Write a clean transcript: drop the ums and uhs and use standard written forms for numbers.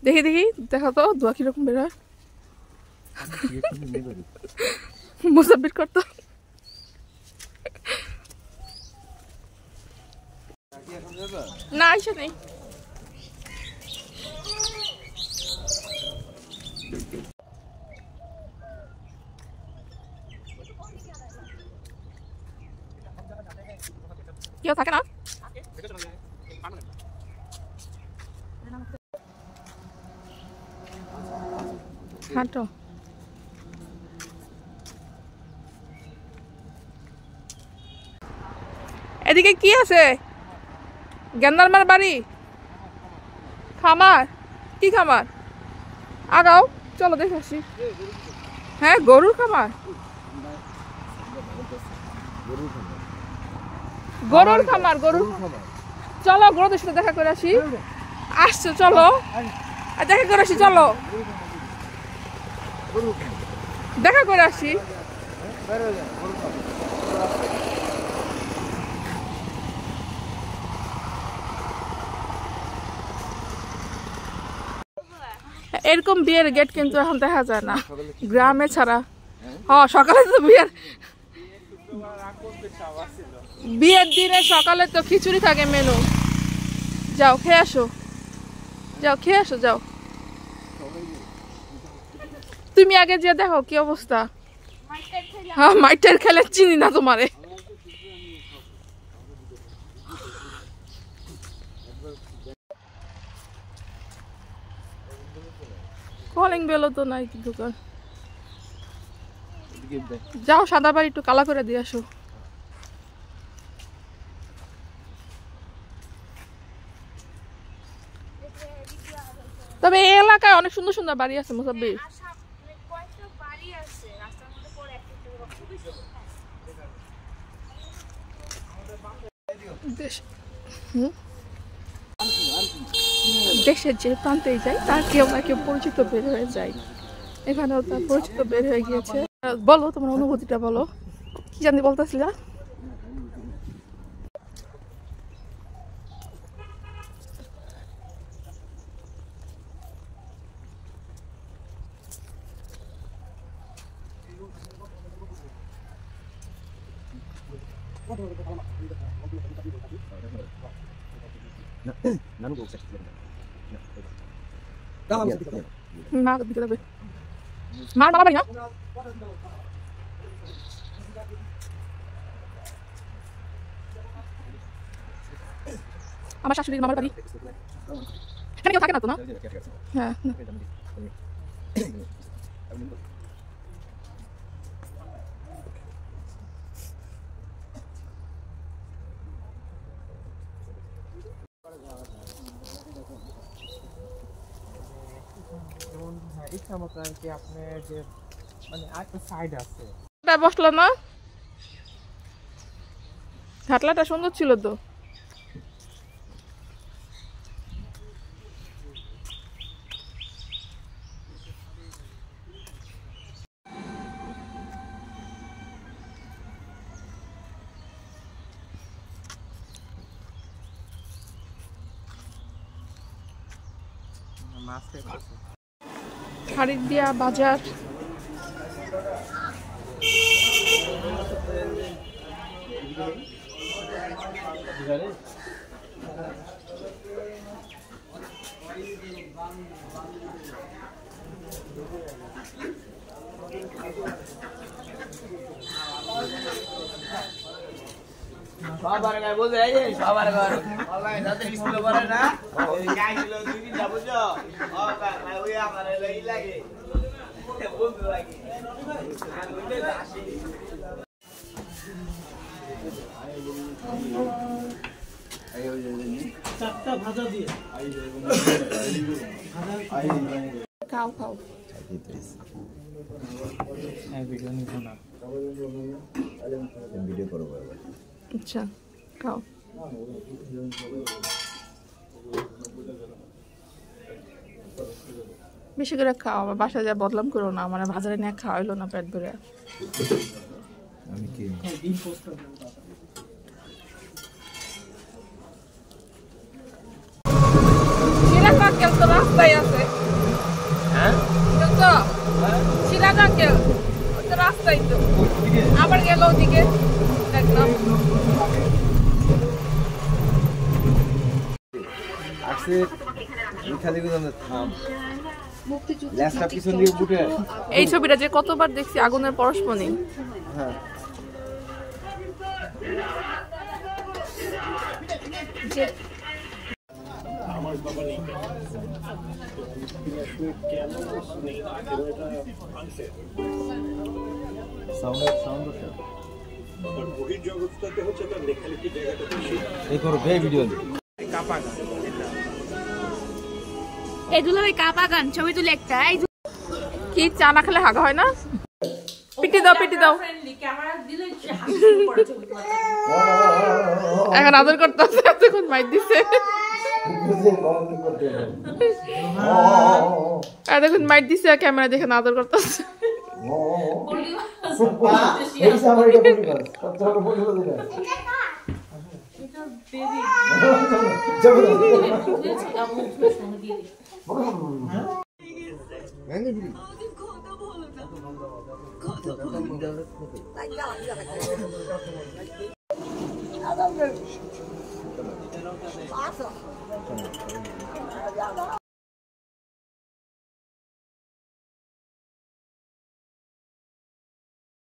দেখি দেখি দেখা তো দোয়া কিরকম বের হয় মুসাফির করতো না আইসা নেই কেউ থাকে না হাঁটো এদিকে কি আছে গেন্দারমার বাড়ি খামার কি খামার আগাও চলো দেখে আসি হ্যাঁ গরুর খামার গরুর খামার চলো গরুদের সাথে দেখা করে আসি আসছো চলো দেখা করে আসি চলো দেখা করে আসি এরকম বিয়ের গেট কিন্তু এখন দেখা যায় না গ্রামে ছাড়া হ্যাঁ সকালে তো বিয়ের দিনে সকালে তো খিচুড়ি থাকে মেনু যাও খেয়ে আসো যাও তুমি আগে যে দেখো কি অবস্থা হ্যাঁ মাইটার খেলে চিনি না তোমারে কলিং বেলও তো নাই দোকান যাও সাদা বাড়ি একটু কালা করে দিয়ে আসো তবে এই এলাকায় অনেক সুন্দর সুন্দর বাড়ি আছে মুসাব্বির দেশের যে প্রান্তেই যাই তার কেউ না কেউ পরিচিত বের হয়ে যায় এখানেও তার পরিচিত বের হয়ে গিয়েছে বলো তোমার অনুভূতিটা বলো কি জানি বলতেছিলা মার বাবা বাড়ি না আমার শাশুড়ির মামার বাড়ি এখানে কেউ থাকে না তো না হ্যাঁ ইচ্ছা মতো আর কি আপনার যে মানে একটা সাইড আছে বসলো না ঘাটলাটা সুন্দর ছিল তো খারিদিয়া বাজার সবার গায় বলে এই সবার ঘর অনলাইন দাদা স্কুল করে না ওই গায় ছিল দুই দিন যাব যো ও ভাই ওই আমার লাগি লাগে বন্ধু লাগে আর ওইটা আসি আইও জানি চারটা ভাজা দিয়ে খাও খাও এই ভিডিও নিব না ভিডিও করব আচ্ছা খাও বেশি করে খাও আবার বাসায় যা বদলাম করো না মানে বাজারে নিয়ে খাওয়াইলো না পেট ভরে আমি কি ডিম পোস্ট করব সিরা কাকেল তো রাস্তায় আছে না আঙ্কেল, ওই তো রাস্তাই তো। আবার গেল ওদিকে দেখলাম। এই ছবিটা যে কতবার দেখছি, আগুনের পরশমণি। হ্যাঁ এই দুলাভাই কাপা গান ছবি তুলে একটা। কি চা না খেলে হাগা হয় না? পিটি দাও, পিটি দাও। এখন আদর করতেছে, এতক্ষণ মাইর দিছে। এতক্ষণ মাইর দিছে, ক্যামেরা দেখে আদর করতেছে।